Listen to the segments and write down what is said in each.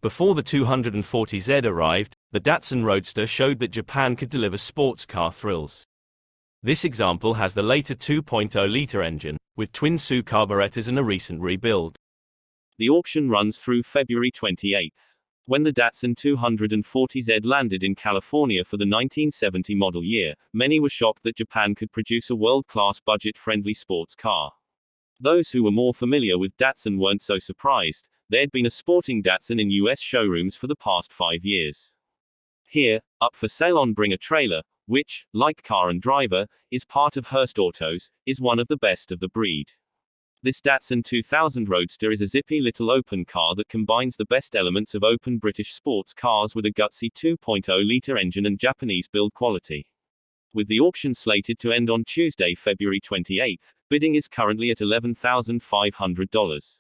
Before the 240Z arrived, the Datsun Roadster showed that Japan could deliver sports car thrills. This example has the later 2.0-liter engine, with twin SU carburetors and a recent rebuild. The auction runs through February 28. When the Datsun 240Z landed in California for the 1970 model year, many were shocked that Japan could produce a world-class budget-friendly sports car. Those who were more familiar with Datsun weren't so surprised. There'd been a sporting Datsun in US showrooms for the past 5 years. Here, up for sale on Bring a Trailer, which, like Car and Driver, is part of Hearst Autos, is one of the best of the breed. This Datsun 2000 Roadster is a zippy little open car that combines the best elements of open British sports cars with a gutsy 2.0-liter engine and Japanese build quality. With the auction slated to end on Tuesday, February 28, bidding is currently at $11,500.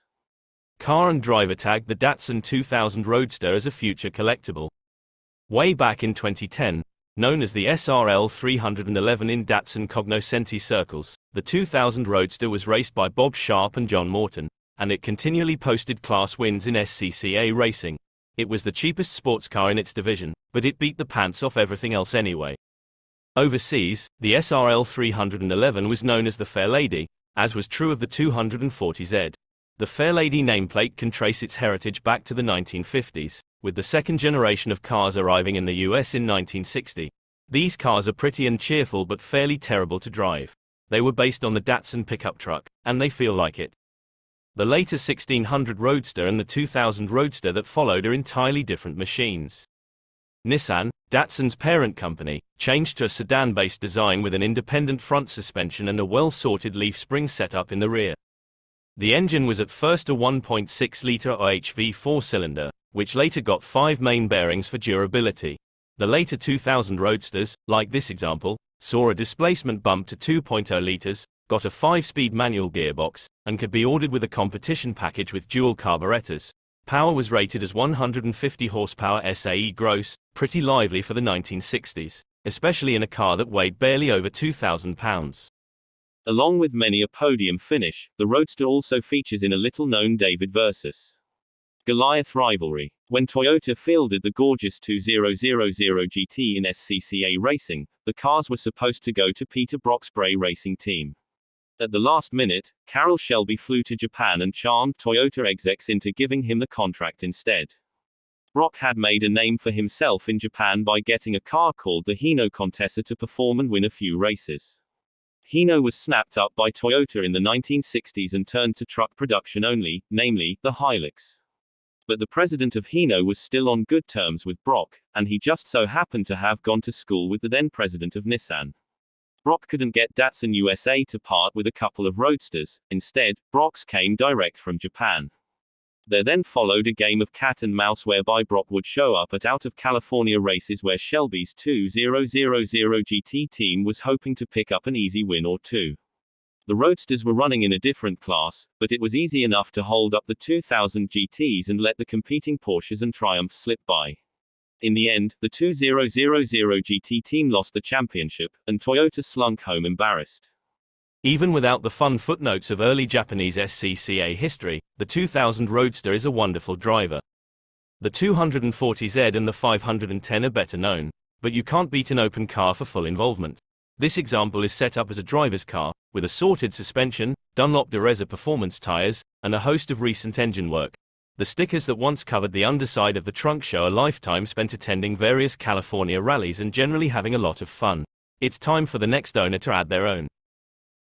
Car and Driver tagged the Datsun 2000 Roadster as a future collectible. Way back in 2010, known as the SRL 311 in Datsun cognoscenti circles, the 2000 Roadster was raced by Bob Sharp and John Morton, and it continually posted class wins in SCCA racing. It was the cheapest sports car in its division, but it beat the pants off everything else anyway. Overseas, the SRL 311 was known as the Fair Lady, as was true of the 240Z. The Fair Lady nameplate can trace its heritage back to the 1950s, with the second generation of cars arriving in the US in 1960. These cars are pretty and cheerful but fairly terrible to drive. They were based on the Datsun pickup truck, and they feel like it. The later 1600 Roadster and the 2000 Roadster that followed are entirely different machines. Nissan, Datsun's parent company, changed to a sedan-based design with an independent front suspension and a well-sorted leaf spring setup in the rear. The engine was at first a 1.6-liter OHV 4-cylinder, which later got 5 main bearings for durability. The later 2000 Roadsters, like this example, saw a displacement bump to 2.0 liters, got a 5-speed manual gearbox, and could be ordered with a competition package with dual carburetors. Power was rated as 150 horsepower SAE gross, pretty lively for the 1960s, especially in a car that weighed barely over 2,000 pounds. Along with many a podium finish, the Roadster also features in a little-known David vs. Goliath rivalry. When Toyota fielded the gorgeous 2000 GT in SCCA racing, the cars were supposed to go to Peter Brock's Bray racing team. At the last minute, Carroll Shelby flew to Japan and charmed Toyota execs into giving him the contract instead. Brock had made a name for himself in Japan by getting a car called the Hino Contessa to perform and win a few races. Hino was snapped up by Toyota in the 1960s and turned to truck production only, namely, the Hilux. But the president of Hino was still on good terms with Brock, and he just so happened to have gone to school with the then president of Nissan. Brock couldn't get Datsun USA to part with a couple of Roadsters. Instead, Brock's came direct from Japan. There then followed a game of cat and mouse whereby Brock would show up at out of California races where Shelby's 2000 GT team was hoping to pick up an easy win or two. The Roadsters were running in a different class, but it was easy enough to hold up the 2000 GTs and let the competing Porsches and Triumphs slip by. In the end, the 2000 GT team lost the championship, and Toyota slunk home embarrassed. Even without the fun footnotes of early Japanese SCCA history, the 2000 Roadster is a wonderful driver. The 240Z and the 510 are better known, but you can't beat an open car for full involvement. This example is set up as a driver's car, with a sorted suspension, Dunlop Dureza performance tires, and a host of recent engine work. The stickers that once covered the underside of the trunk show a lifetime spent attending various California rallies and generally having a lot of fun. It's time for the next owner to add their own.